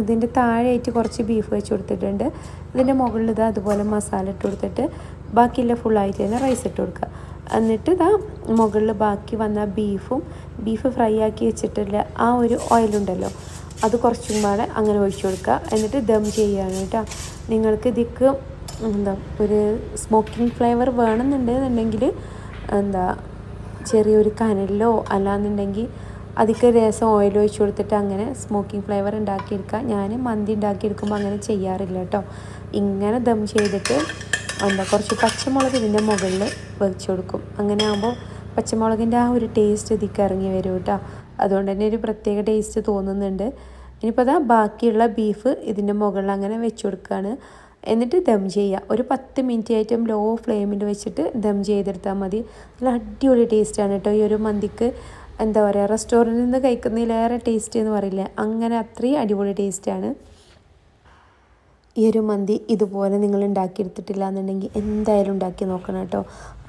ഇതിൻ്റെ താഴെയായിട്ട് കുറച്ച് ബീഫ് വെച്ച് കൊടുത്തിട്ടുണ്ട്. ഇതിൻ്റെ മുകളിൽ ഇതാ അതുപോലെ മസാല ഇട്ട് കൊടുത്തിട്ട് ബാക്കിയുള്ള ഫുള്ളായിട്ട് തന്നെ റൈസ് ഇട്ട് കൊടുക്കുക. എന്നിട്ട് ഇതാ മുകളിൽ ബാക്കി വന്ന ബീഫ് ഫ്രൈ ആക്കി വെച്ചിട്ടുള്ള ആ ഒരു ഓയിലുണ്ടല്ലോ, അത് കുറച്ചും പാടെ അങ്ങനെ ഒഴിച്ചു കൊടുക്കുക. എന്നിട്ട് ദം ചെയ്യുകയാണ് കേട്ടോ. നിങ്ങൾക്ക് ഇതിക്ക് ഒരു സ്മോക്കിംഗ് ഫ്ലേവർ വേണമെന്നുണ്ടെന്നുണ്ടെങ്കിൽ ചെറിയൊരു കനലിലോ അല്ലാന്നുണ്ടെങ്കിൽ അതിക്ക് രസം ഓയിൽ ഒഴിച്ച് കൊടുത്തിട്ട് അങ്ങനെ സ്മോക്കിംഗ് ഫ്ലേവർ ഉണ്ടാക്കിയെടുക്കുക. ഞാൻ മന്തി ഉണ്ടാക്കിയെടുക്കുമ്പോൾ അങ്ങനെ ചെയ്യാറില്ല കേട്ടോ. ഇങ്ങനെ ദം ചെയ്തിട്ട് കുറച്ച് പച്ചമുളക് ഇതിൻ്റെ മുകളിൽ വെച്ച് കൊടുക്കും. അങ്ങനെ ആകുമ്പോൾ പച്ചമുളകിൻ്റെ ആ ഒരു ടേസ്റ്റ് ഇതിക്ക് ഇറങ്ങി വരും കേട്ടോ. അതുകൊണ്ട് തന്നെ ഒരു പ്രത്യേക ടേസ്റ്റ് തോന്നുന്നുണ്ട്. ഇനിയിപ്പോൾ അതാ ബാക്കിയുള്ള ബീഫ് ഇതിൻ്റെ മുകളിൽ അങ്ങനെ വെച്ച് കൊടുക്കുകയാണ്. എന്നിട്ട് ദം ചെയ്യുക. ഒരു 10 മിനിറ്റ് ആയിട്ടും ലോ ഫ്ലെയിമിൽ വെച്ചിട്ട് ദം ചെയ്തെടുത്താൽ മതി. നല്ല അടിപൊളി ടേസ്റ്റാണ് കേട്ടോ ഈ ഒരു മന്തിക്ക്. റെസ്റ്റോറൻറ്റിൽ നിന്ന് കഴിക്കുന്നതിലേറെ ടേസ്റ്റ് എന്ന് പറയില്ലേ, അങ്ങനെ അത്രയും അടിപൊളി ടേസ്റ്റാണ്. ഈ ഒരു മന്തി ഇതുപോലെ നിങ്ങൾ ഉണ്ടാക്കിയെടുത്തിട്ടില്ല എന്നുണ്ടെങ്കിൽ എന്തായാലും ഉണ്ടാക്കി നോക്കണം കേട്ടോ.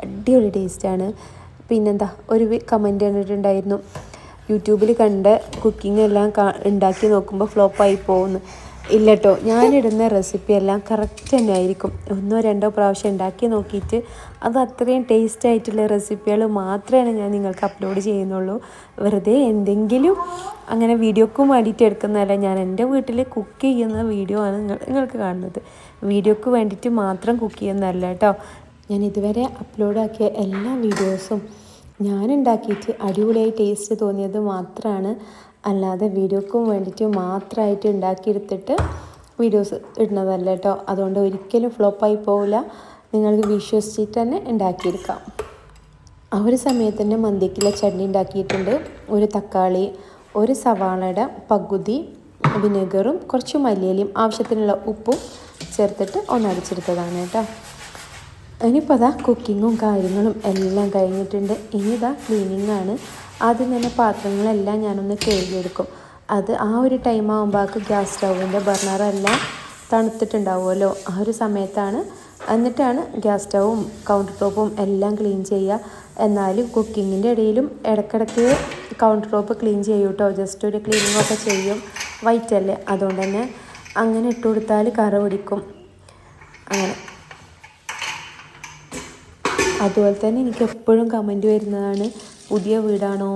അടിപൊളി ടേസ്റ്റാണ്. പിന്നെന്താ ഒരു കമൻറ്റ് കണ്ടിട്ടുണ്ടായിരുന്നു, യൂട്യൂബിൽ കണ്ട കുക്കിംഗ് എല്ലാം ഉണ്ടാക്കി നോക്കുമ്പോൾ ഫ്ലോപ്പായി പോകുന്നു. ഇല്ല കേട്ടോ, ഞാനിടുന്ന റെസിപ്പി എല്ലാം കറക്റ്റ് തന്നെ ആയിരിക്കും. 1-2 പ്രാവശ്യം ഉണ്ടാക്കി നോക്കിയിട്ട് അത് അത്രയും ടേസ്റ്റ് ആയിട്ടുള്ള റെസിപ്പികൾ മാത്രമേ ഞാൻ നിങ്ങൾക്ക് അപ്ലോഡ് ചെയ്യുന്നുള്ളൂ. വെറുതെ എന്തെങ്കിലും അങ്ങനെ വീഡിയോക്കും വേണ്ടിയിട്ട് എടുക്കുന്നതല്ല. ഞാൻ എൻ്റെ വീട്ടിൽ കുക്ക് ചെയ്യുന്ന വീഡിയോ ആണ് നിങ്ങൾക്ക് കാണുന്നത്. വീഡിയോക്ക് വേണ്ടിയിട്ട് മാത്രം കുക്ക് ചെയ്യുന്നതല്ല കേട്ടോ. ഞാൻ ഇതുവരെ അപ്ലോഡാക്കിയ എല്ലാ വീഡിയോസും ഞാൻ ഉണ്ടാക്കിയിട്ട് അടിപൊളിയായി ടേസ്റ്റ് തോന്നിയത് മാത്രമാണ്. അല്ലാതെ വീഡിയോക്കും വേണ്ടിയിട്ട് മാത്രമായിട്ട് ഉണ്ടാക്കിയെടുത്തിട്ട് വീഡിയോസ് ഇടുന്നതല്ല കേട്ടോ. അതുകൊണ്ട് ഒരിക്കലും ഫ്ലോപ്പായി പോവില്ല. നിങ്ങൾക്ക് വിശ്വസിച്ചിട്ട് തന്നെ ഉണ്ടാക്കിയെടുക്കാം. ആ ഒരു സമയത്ത് തന്നെ മന്തിക്കുള്ള ചട്നി ഉണ്ടാക്കിയിട്ടുണ്ട്. ഒരു തക്കാളി, ഒരു സവാളയുടെ പകുതി വിനെഗറും കുറച്ച് മല്ലിയിലയും ആവശ്യത്തിനുള്ള ഉപ്പും ചേർത്തിട്ട് ഒന്നടിച്ചെടുത്തതാണ് കേട്ടോ. ഇനിയിപ്പോൾ അതാ കുക്കിങ്ങും കാര്യങ്ങളും എല്ലാം കഴിഞ്ഞിട്ടുണ്ട്. ഇനി ഇതാ ക്ലീനിങ്ങാണ്. ആദ്യം തന്നെ പാത്രങ്ങളെല്ലാം ഞാനൊന്ന് കഴുകിയെടുക്കും. അത് ആ ഒരു ടൈം ആകുമ്പോഴേക്ക് ഗ്യാസ് സ്റ്റൗവിൻ്റെ ബർണറെല്ലാം തണുത്തിട്ടുണ്ടാവുമല്ലോ, ആ ഒരു സമയത്താണ്. എന്നിട്ടാണ് ഗ്യാസ് സ്റ്റൗവും കൗണ്ടർ ടോപ്പും എല്ലാം ക്ലീൻ ചെയ്യുക. എന്നാലും കുക്കിങ്ങിൻ്റെ ഇടയിലും ഇടയ്ക്കിടയ്ക്ക് കൗണ്ടർ ടോപ്പ് ക്ലീൻ ചെയ്യും കേട്ടോ. ജസ്റ്റ് ഒരു ക്ലീനിങ്ങൊക്കെ ചെയ്യും. വൈറ്റ് അല്ലേ, അതുകൊണ്ട് തന്നെ അങ്ങനെ ഇട്ട് കൊടുത്താൽ കറ പിടിക്കും. അങ്ങനെ അതുപോലെ തന്നെ എനിക്ക് എപ്പോഴും കമൻറ്റ് വരുന്നതാണ്, പുതിയ വീടാണോ,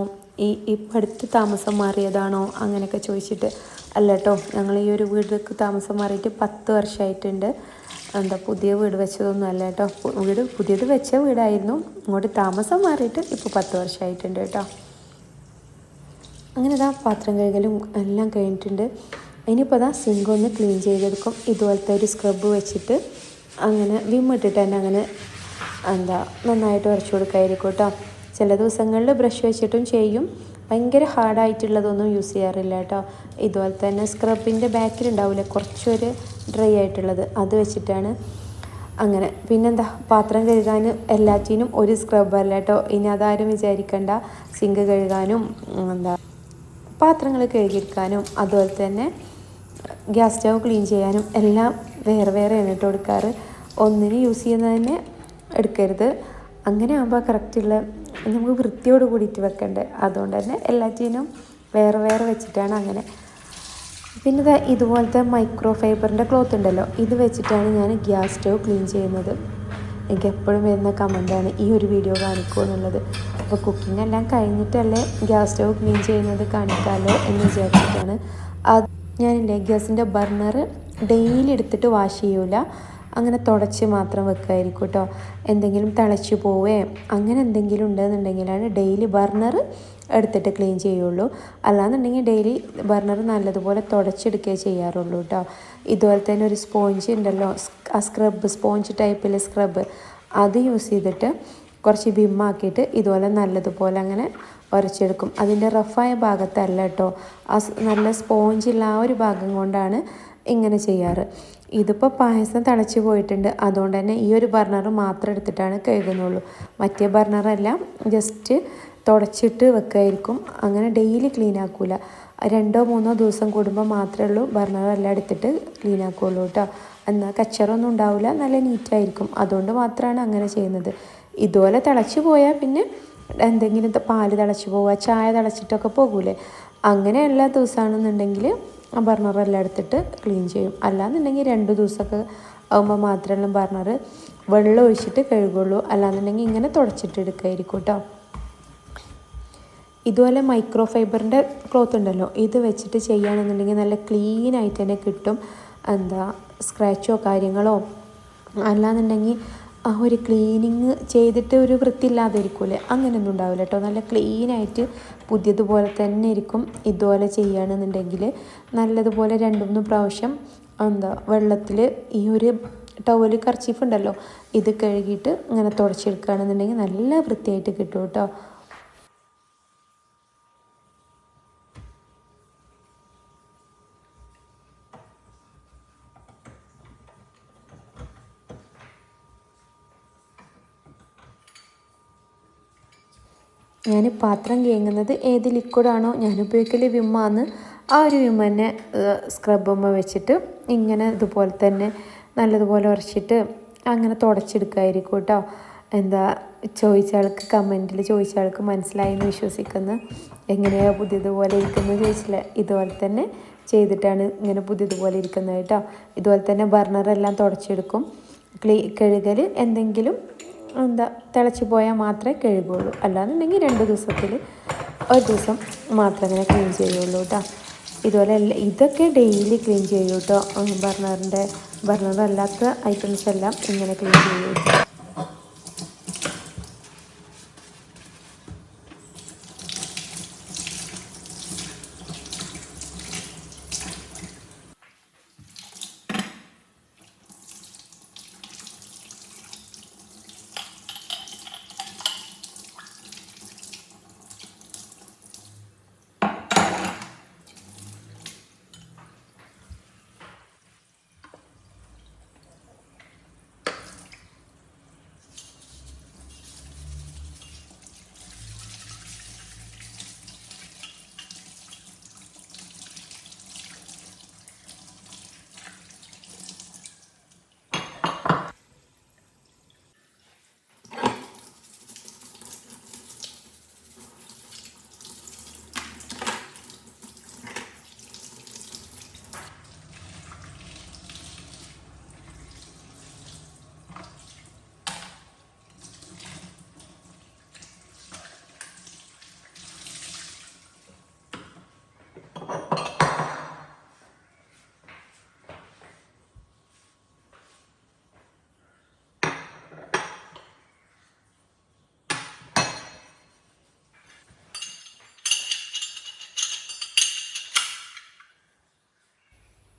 ഇപ്പം അടുത്ത് താമസം മാറിയതാണോ അങ്ങനെയൊക്കെ ചോദിച്ചിട്ട്. അല്ല കേട്ടോ, ഞങ്ങൾ ഈ ഒരു വീട്ടിലേക്ക് താമസം മാറിയിട്ട് 10 വർഷമായിട്ടുണ്ട്. പുതിയ വീട് വെച്ചതൊന്നും അല്ല കേട്ടോ. പുതിയത് വെച്ച വീടായിരുന്നു. ഇങ്ങോട്ട് താമസം മാറിയിട്ട് ഇപ്പോൾ 10 വർഷമായിട്ടുണ്ട് കേട്ടോ. അങ്ങനെ ഇതാ പാത്രം കഴുകലും എല്ലാം കഴിഞ്ഞിട്ടുണ്ട്. ഇനിയിപ്പോൾ അതാ സിങ്ക് ഒന്ന് ക്ലീൻ ചെയ്തെടുക്കും. ഇതുപോലത്തെ ഒരു സ്ക്രബ് വെച്ചിട്ട് അങ്ങനെ വിം ഇട്ടിട്ട് തന്നെ അങ്ങനെ നന്നായിട്ട് ഉരച്ചു കൊടുക്കായിരിക്കും കേട്ടോ. ചില ദിവസങ്ങളിൽ ബ്രഷ് വെച്ചിട്ടും ചെയ്യും. ഭയങ്കര ഹാർഡായിട്ടുള്ളതൊന്നും യൂസ് ചെയ്യാറില്ല കേട്ടോ. ഇതുപോലെ തന്നെ സ്ക്രബിൻ്റെ ബാക്കിലുണ്ടാവില്ലേ കുറച്ചൊരു ഡ്രൈ ആയിട്ടുള്ളത്, അത് വെച്ചിട്ടാണ് അങ്ങനെ. പിന്നെന്താ, പാത്രം കഴുകാൻ എല്ലാറ്റിനും ഒരു സ്ക്രബല്ല കേട്ടോ. ഇനി അതാരും വിചാരിക്കണ്ട. സിങ്ക് കഴുകാനും പാത്രങ്ങൾ കഴുകിയെടുക്കാനും അതുപോലെ തന്നെ ഗ്യാസ് സ്റ്റവ് ക്ലീൻ ചെയ്യാനും എല്ലാം വേറെ വേറെയാണ് കേട്ടോ എടുക്കാറ്. ഒന്നിന് യൂസ് ചെയ്യുന്നതന്നെ എടുക്കരുത്. അങ്ങനെ ആകുമ്പോൾ കറക്റ്റുള്ള നമുക്ക് വൃത്തിയോട് കൂടിയിട്ട് വെക്കണ്ടേ. അതുകൊണ്ട് തന്നെ എല്ലാറ്റിനും വേറെ വേറെ വെച്ചിട്ടാണ് അങ്ങനെ. പിന്നെ ഇതുപോലത്തെ മൈക്രോ ഫൈബറിൻ്റെ ക്ലോത്ത് ഉണ്ടല്ലോ, ഇത് വെച്ചിട്ടാണ് ഞാൻ ഗ്യാസ് സ്റ്റവ് ക്ലീൻ ചെയ്യുന്നത്. എനിക്ക് എപ്പോഴും വരുന്ന കമൻറ്റാണ് ഈ ഒരു വീഡിയോ കാണിക്കുമോ എന്നുള്ളത്. അപ്പോൾ കുക്കിംഗ് എല്ലാം കഴിഞ്ഞിട്ടല്ലേ ഗ്യാസ് സ്റ്റവ് ക്ലീൻ ചെയ്യുന്നത് കാണിക്കാമല്ലോ എന്ന് വിചാരിച്ചിട്ടാണ്. അത് ഞാനില്ലേ ഗ്യാസിൻ്റെ ബർണർ ഡെയിലി എടുത്തിട്ട് വാഷ് ചെയ്യൂല, അങ്ങനെ തുടച്ച് മാത്രം വെക്കുമായിരിക്കും കേട്ടോ. എന്തെങ്കിലും തിളച്ച് പോവേ അങ്ങനെ എന്തെങ്കിലും ഉണ്ടെന്നുണ്ടെങ്കിലാണ് ഡെയിലി ബർണർ എടുത്തിട്ട് ക്ലീൻ ചെയ്യുള്ളൂ. അല്ലാന്നുണ്ടെങ്കിൽ ഡെയിലി ബർണർ നല്ലതുപോലെ തുടച്ചെടുക്കുകയേ ചെയ്യാറുള്ളൂ കേട്ടോ. ഇതുപോലെ തന്നെ ഒരു സ്പോഞ്ച് ഉണ്ടല്ലോ, ആ സ്ക്രബ്, സ്പോഞ്ച് ടൈപ്പിലെ സ്ക്രബ്, അത് യൂസ് ചെയ്തിട്ട് കുറച്ച് വിമ്മാക്കിയിട്ട് ഇതുപോലെ നല്ലതുപോലെ അങ്ങനെ ഉരച്ചെടുക്കും. അതിൻ്റെ റഫായ ഭാഗത്തല്ല കേട്ടോ, ആ നല്ല സ്പോഞ്ചുള്ള ആ ഒരു ഭാഗം കൊണ്ടാണ് ഇങ്ങനെ ചെയ്യാറ്. ഇതിപ്പോൾ പായസം തിളച്ച് പോയിട്ടുണ്ട്, അതുകൊണ്ട് തന്നെ ഈ ഒരു ബർണർ മാത്രം എടുത്തിട്ടാണ് കഴുകുന്നുള്ളൂ. മറ്റേ ബർണറെല്ലാം ജസ്റ്റ് തുടച്ചിട്ട് വെക്കുമായിരിക്കും. അങ്ങനെ ഡെയിലി ക്ലീൻ ആക്കൂല, 2-3 ദിവസം കൂടുമ്പോൾ മാത്രമേ ഉള്ളൂ ബർണറെല്ലാം എടുത്തിട്ട് ക്ലീൻ ആക്കുകയുള്ളൂ കേട്ടോ. എന്നാൽ കച്ചറൊന്നും ഉണ്ടാവില്ല, നല്ല നീറ്റായിരിക്കും. അതുകൊണ്ട് മാത്രമാണ് അങ്ങനെ ചെയ്യുന്നത്. ഇതുപോലെ തിളച്ച് പോയാൽ പിന്നെ എന്തെങ്കിലും പാല് തിളച്ച് പോവുക, ചായ തിളച്ചിട്ടൊക്കെ പോകൂലേ, അങ്ങനെയുള്ള ദിവസമാണെന്നുണ്ടെങ്കിൽ ആ ബർണറെല്ലാം എടുത്തിട്ട് ക്ലീൻ ചെയ്യും. അല്ലാന്നുണ്ടെങ്കിൽ 2 ദിവസമൊക്കെ ആകുമ്പോൾ മാത്രമേ ബർണർ വെള്ളം ഒഴിച്ചിട്ട് കഴുകുള്ളൂ. അല്ലാന്നുണ്ടെങ്കിൽ ഇങ്ങനെ തുടച്ചിട്ട് എടുക്കുമായിരിക്കും കേട്ടോ. ഇതുപോലെ മൈക്രോ ഫൈബറിൻ്റെ ക്ലോത്ത് ഉണ്ടല്ലോ, ഇത് വെച്ചിട്ട് ചെയ്യുകയാണെന്നുണ്ടെങ്കിൽ നല്ല ക്ലീൻ ആയിട്ട് തന്നെ കിട്ടും. സ്ക്രാച്ചോ കാര്യങ്ങളോ അല്ലാന്നുണ്ടെങ്കിൽ ആ ഒരു ക്ലീനിങ് ചെയ്തിട്ട് ഒരു വൃത്തിയില്ലാതെ ഇരിക്കൂലേ, അങ്ങനെയൊന്നും ഉണ്ടാവില്ല കേട്ടോ. നല്ല ക്ലീനായിട്ട് പുതിയതുപോലെ തന്നെ ഇരിക്കും. ഇതുപോലെ ചെയ്യുകയാണെന്നുണ്ടെങ്കിൽ നല്ലതുപോലെ 2-3 പ്രാവശ്യം വെള്ളത്തിൽ ഈ ഒരു ടവൽ കർച്ചീഫ് ഉണ്ടല്ലോ, ഇത് കഴുകിയിട്ട് ഇങ്ങനെ തുടച്ചെടുക്കുകയാണെന്നുണ്ടെങ്കിൽ നല്ല വൃത്തിയായിട്ട് കിട്ടും കേട്ടോ. ഞാൻ പാത്രം കഴുകുന്നത് ഏത് ലിക്വിഡാണോ ഞാൻ ഉപയോഗിക്കൽ, വിമ്മാന്ന്, ആ ഒരു വിമ്മ തന്നെ സ്ക്രബ്ബുമ്മ വെച്ചിട്ട് ഇങ്ങനെ ഇതുപോലെ തന്നെ നല്ലതുപോലെ ഉരച്ചിട്ട് അങ്ങനെ തുടച്ചെടുക്കുമായിരിക്കും കേട്ടോ. ചോദിച്ച ആൾക്ക് കമൻറ്റിൽ ചോദിച്ച ആൾക്ക് മനസ്സിലായി എന്ന് വിശ്വസിക്കുന്നു. എങ്ങനെയാണ് പുതിയതുപോലെ ഇരിക്കുന്നത് ചോദിച്ചില്ല, ഇതുപോലെ തന്നെ ചെയ്തിട്ടാണ് ഇങ്ങനെ പുതിയതുപോലെ ഇരിക്കുന്നത് കേട്ടോ. ഇതുപോലെ തന്നെ ബർണറെല്ലാം തുടച്ചെടുക്കും. കഴുകൽ എന്തെങ്കിലും തിളച്ച് പോയാൽ മാത്രമേ കഴുകുള്ളൂ. അല്ലാന്നുണ്ടെങ്കിൽ 2 ദിവസത്തിൽ 1 ദിവസം മാത്രമേ അങ്ങനെ ക്ലീൻ ചെയ്യുള്ളൂ കേട്ടോ. ഇതുപോലെ ഇതൊക്കെ ഡെയിലി ക്ലീൻ ചെയ്യും കേട്ടോ. ബർണറല്ലാത്ത ഐറ്റംസ് എല്ലാം ഇങ്ങനെ ക്ലീൻ ചെയ്യും കേട്ടോ.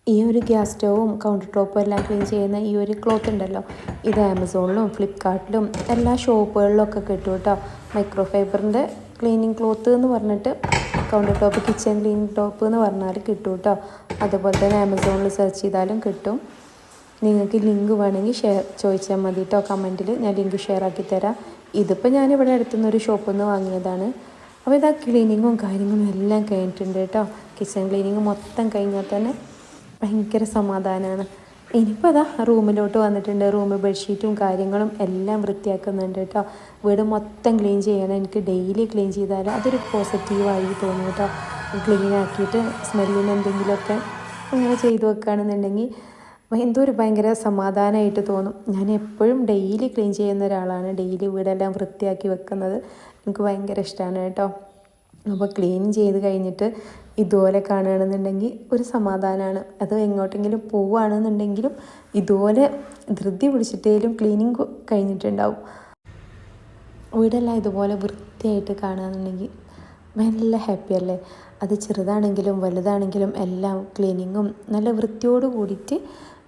ഈ ഒരു ഗ്യാസ് സ്റ്റവും കൗണ്ടർ ടോപ്പും എല്ലാം ക്ലീൻ ചെയ്യുന്ന ഈ ഒരു ക്ലോത്ത് ഉണ്ടല്ലോ, ഇത് ആമസോണിലും ഫ്ലിപ്കാർട്ടിലും എല്ലാ ഷോപ്പുകളിലൊക്കെ കിട്ടും കേട്ടോ. മൈക്രോ ഫൈബറിൻ്റെ ക്ലീനിങ് ക്ലോത്ത് എന്ന് പറഞ്ഞിട്ട് counter top, kitchen cleaning top എന്ന് പറഞ്ഞാൽ കിട്ടും കേട്ടോ. അതുപോലെ തന്നെ ആമസോണിൽ സെർച്ച് ചെയ്താലും കിട്ടും. നിങ്ങൾക്ക് ലിങ്ക് വേണമെങ്കിൽ ചോദിച്ചാൽ മതി കേട്ടോ, കമൻറ്റിൽ ഞാൻ ലിങ്ക് ഷെയർ ആക്കി തരാം. ഇതിപ്പോൾ ഞാനിവിടെ അടുത്തുനിന്നൊരു ഷോപ്പിൽ നിന്ന് വാങ്ങിയതാണ്. അപ്പോൾ ഇതാ ക്ലീനിങ്ങും കാര്യങ്ങളും എല്ലാം കഴിഞ്ഞിട്ടുണ്ട് കേട്ടോ. കിച്ചൺ ക്ലീനിങ് മൊത്തം കഴിഞ്ഞാൽ തന്നെ ഭയങ്കര സമാധാനമാണ്. ഇനിയിപ്പോൾ അതാ റൂമിലോട്ട് വന്നിട്ടുണ്ട്. റൂം ബെഡ്ഷീറ്റും കാര്യങ്ങളും എല്ലാം വൃത്തിയാക്കുന്നുണ്ട് കേട്ടോ. വീട് മൊത്തം ക്ലീൻ ചെയ്യണം. എനിക്ക് ഡെയിലി ക്ലീൻ ചെയ്താൽ അതൊരു പോസിറ്റീവായി തോന്നും കേട്ടോ. ക്ലീൻ ആക്കിയിട്ട് സ്മെല്ലിന് എന്തെങ്കിലുമൊക്കെ അങ്ങനെ ചെയ്തു വെക്കുകയാണെന്നുണ്ടെങ്കിൽ എന്തോ ഒരു ഭയങ്കര സമാധാനമായിട്ട് തോന്നും. ഞാൻ എപ്പോഴും ഡെയിലി ക്ലീൻ ചെയ്യുന്ന ഒരാളാണ്. ഡെയിലി വീടെല്ലാം വൃത്തിയാക്കി വെക്കുന്നത് എനിക്ക് ഭയങ്കര ഇഷ്ടമാണ് കേട്ടോ. അപ്പോൾ ക്ലീൻ ചെയ്ത് കഴിഞ്ഞിട്ട് ഇതുപോലെ കാണുകയാണെന്നുണ്ടെങ്കിൽ ഒരു സമാധാനമാണ്. അത് എങ്ങോട്ടെങ്കിലും പോവുകയാണെന്നുണ്ടെങ്കിലും ഇതുപോലെ ധൃതി പിടിച്ചിട്ടേലും ക്ലീനിങ് കഴിഞ്ഞിട്ടുണ്ടാവും. വീടെല്ലാം ഇതുപോലെ വൃത്തിയായിട്ട് കാണുകയാണെന്നുണ്ടെങ്കിൽ നല്ല ഹാപ്പി അല്ലേ. അത് ചെറുതാണെങ്കിലും വലുതാണെങ്കിലും എല്ലാം ക്ലീനിങ്ങും നല്ല വൃത്തിയോട് കൂടിയിട്ട്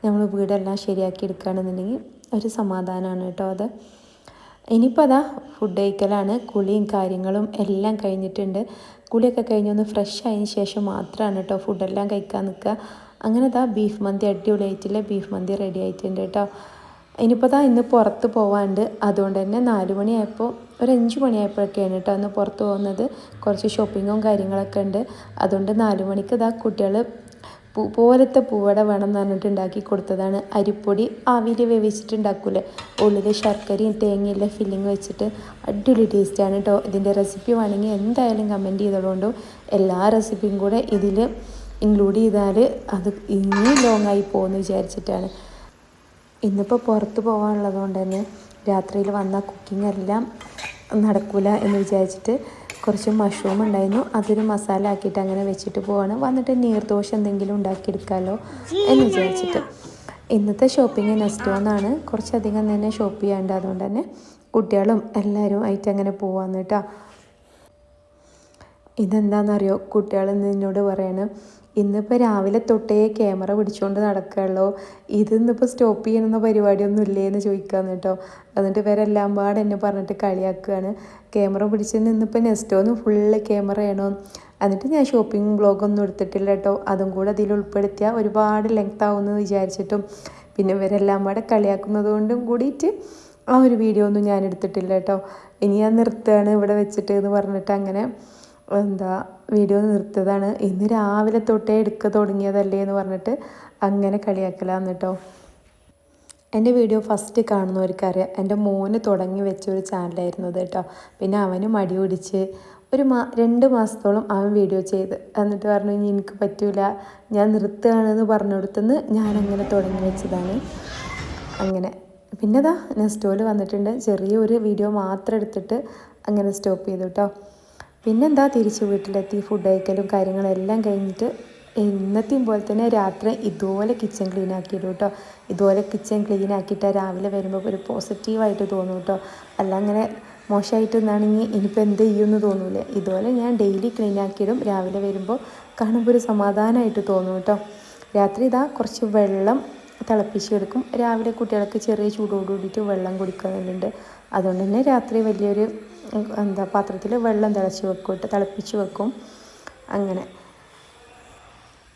നമ്മൾ വീടെല്ലാം ശരിയാക്കി എടുക്കുകയാണെന്നുണ്ടെങ്കിൽ ഒരു സമാധാനമാണ് കേട്ടോ അത്. ഇനിയിപ്പോൾ അതാ ഫുഡ് കഴിക്കലാണ്. കുളിയും കാര്യങ്ങളും എല്ലാം കഴിഞ്ഞിട്ടുണ്ട്. കുളിയൊക്കെ കഴിഞ്ഞൊന്ന് ഫ്രഷ് ആയതിന് ശേഷം മാത്രമാണ് കേട്ടോ ഫുഡെല്ലാം കഴിക്കാൻ നിൽക്കുക. അങ്ങനെ അതാ ബീഫ് മന്തി അടിപൊളിയായിട്ടുള്ള ബീഫ് മന്തി റെഡി ആയിട്ടുണ്ട് കേട്ടോ. ഇനിയിപ്പോൾ ദാ ഇന്ന് പുറത്ത് പോവാണ്ട്, അതുകൊണ്ട് തന്നെ 4 മണിയായപ്പോൾ ഒരു 5 മണിയായപ്പോഴൊക്കെയാണ് കേട്ടോ അന്ന് പുറത്ത് പോകുന്നത്. കുറച്ച് ഷോപ്പിങ്ങും കാര്യങ്ങളൊക്കെ ഉണ്ട്. അതുകൊണ്ട് 4 മണിക്ക് ഇതാ കുട്ടികൾ പോലത്തെ പൂവട വേണം എന്ന് പറഞ്ഞിട്ട് ഉണ്ടാക്കി കൊടുത്തതാണ്. അരിപ്പൊടി ആവിയിൽ വേവിച്ചിട്ട് ഉണ്ടാക്കൂലേ, ഉള്ളിൽ ശർക്കരയും തേങ്ങയുള്ള ഫില്ലിങ് വെച്ചിട്ട് അടിപൊളി ടേസ്റ്റാണ് കേട്ടോ. ഇതിൻ്റെ റെസിപ്പി വേണമെങ്കിൽ എന്തായാലും കമൻറ്റ് ചെയ്തതുകൊണ്ടും എല്ലാ റെസിപ്പിയും കൂടെ ഇതിൽ ഇൻക്ലൂഡ് ചെയ്താൽ അത് ഇനി ലോങ് ആയി പോകുമെന്ന് വിചാരിച്ചിട്ടാണ്. ഇന്നിപ്പോൾ പുറത്ത് പോകാനുള്ളത് കൊണ്ട് തന്നെ രാത്രിയിൽ വന്ന കുക്കിംഗ് എല്ലാം നടക്കില്ല എന്ന് വിചാരിച്ചിട്ട് കുറച്ച് മഷ്റൂം ഉണ്ടായിരുന്നു, അതൊരു മസാല ആക്കിയിട്ട് അങ്ങനെ വെച്ചിട്ട് പോവാണ്. വന്നിട്ട് നീർദോശ എന്തെങ്കിലും ഉണ്ടാക്കിയെടുക്കാമല്ലോ എന്ന് വിചാരിച്ചിട്ട്. ഇന്നത്തെ ഷോപ്പിംഗ് നെസ്റ്റോന്നാണ്. കുറച്ചധികം തന്നെ ഷോപ്പ് ചെയ്യാണ്ട്, അതുകൊണ്ട് തന്നെ കുട്ടികളും എല്ലാവരും ആയിട്ട് അങ്ങനെ പോവാന്ന് കേട്ടോ. ഇതെന്താണെന്നറിയോ, കുട്ടികൾ എന്നോട് പറയണം, ഇന്നിപ്പോൾ രാവിലെ തൊട്ടേ ക്യാമറ പിടിച്ചുകൊണ്ട് നടക്കുകയുള്ളൂ, ഇതിന്നിപ്പോൾ സ്റ്റോപ്പ് ചെയ്യണമെന്ന പരിപാടിയൊന്നും ഇല്ലേ എന്ന് ചോദിക്കാമെന്ന് കേട്ടോ. എന്നിട്ട് ഇവരെല്ലാം പാടെ എന്നെ പറഞ്ഞിട്ട് കളിയാക്കുകയാണ്. ക്യാമറ പിടിച്ച് നിന്നിപ്പോൾ നെസ്റ്റോന്ന് ഫുള്ള് ക്യാമറ ആണോ. എന്നിട്ട് ഞാൻ ഷോപ്പിംഗ് ബ്ലോഗൊന്നും എടുത്തിട്ടില്ല കേട്ടോ. അതും കൂടെ അതിൽ ഉൾപ്പെടുത്തിയാൽ ഒരുപാട് ലെങ്ത് ആവുമെന്ന് വിചാരിച്ചിട്ടും പിന്നെ ഇവരെല്ലാം പാടെ കളിയാക്കുന്നത് കൊണ്ടും കൂടിയിട്ട് ആ ഒരു വീഡിയോ ഒന്നും ഞാൻ എടുത്തിട്ടില്ല കേട്ടോ. ഇനി ഞാൻ നിർത്തുകയാണ് ഇവിടെ വെച്ചിട്ട് എന്ന് പറഞ്ഞിട്ട് അങ്ങനെ വീഡിയോ നിർത്തതാണ്. ഇന്ന് രാവിലെ തൊട്ടേ എടുക്കുക തുടങ്ങിയതല്ലേ എന്ന് പറഞ്ഞിട്ട് അങ്ങനെ കളിയാക്കലാന്ന് കേട്ടോ. എൻ്റെ വീഡിയോ ഫസ്റ്റ് കാണുന്നവർക്കറിയാം, എൻ്റെ മോന് തുടങ്ങി വെച്ചൊരു ചാനലായിരുന്നു അത് കേട്ടോ. പിന്നെ അവന് മടി പിടിച്ച് 2 മാസത്തോളം അവൻ വീഡിയോ ചെയ്ത് എന്നിട്ട് പറഞ്ഞു ഇനി എനിക്ക് പറ്റൂല, ഞാൻ നിർത്തുകയാണെന്ന് പറഞ്ഞുകൊടുത്തെന്ന് ഞാനങ്ങനെ തുടങ്ങി വെച്ചതാണ്. അങ്ങനെ പിന്നെ നെസ്റ്റോയിൽ വന്നിട്ടുണ്ട്. ചെറിയൊരു വീഡിയോ മാത്രം എടുത്തിട്ട് അങ്ങനെ സ്റ്റോപ്പ് ചെയ്തു കേട്ടോ. പിന്നെന്താ തിരിച്ച് വീട്ടിലെത്തി ഫുഡ് കഴിക്കലും കാര്യങ്ങളെല്ലാം കഴിഞ്ഞിട്ട് ഇന്നത്തെയും പോലെ തന്നെ രാത്രി ഇതുപോലെ കിച്ചൺ ക്ലീൻ ആക്കിയിടും കേട്ടോ. ഇതുപോലെ കിച്ചൺ ക്ലീൻ ആക്കിയിട്ടാൽ രാവിലെ വരുമ്പോൾ ഒരു പോസിറ്റീവായിട്ട് തോന്നും കേട്ടോ. അല്ല അങ്ങനെ മോശമായിട്ട് നിന്നാണെങ്കിൽ ഇനിയിപ്പോൾ എന്ത് ചെയ്യുമെന്ന് തോന്നൂലേ. ഇതുപോലെ ഞാൻ ഡെയിലി ക്ലീൻ ആക്കിയിടും. രാവിലെ വരുമ്പോൾ കാണുമ്പോൾ ഒരു സമാധാനമായിട്ട് തോന്നും കേട്ടോ. രാത്രി കുറച്ച് വെള്ളം തിളപ്പിച്ചെടുക്കും. രാവിലെ കുട്ടികൾക്ക് ചെറിയ ചൂടോട് കൂടിയിട്ട് വെള്ളം കുടിക്കുന്നുണ്ട്. അതുകൊണ്ട് തന്നെ രാത്രി വലിയൊരു പാത്രത്തിൽ വെള്ളം തിളപ്പിച്ച് വെക്കും അങ്ങനെ.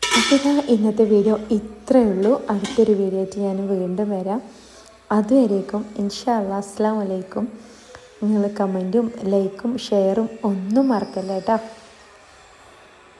അപ്പോൾ ഇന്നത്തെ വീഡിയോ ഇത്രയേ ഉള്ളൂ. അടുത്തൊരു വീഡിയോ ആയിട്ട് ഞാൻ വീണ്ടും വരാം. അതുവരേക്കും ഇൻഷാ അല്ലാഹ് അസ്സലാമു അലൈക്കും. നിങ്ങൾ കമൻറ്റും ലൈക്കും ഷെയറും ഒന്നും മറക്കല്ല കേട്ടോ.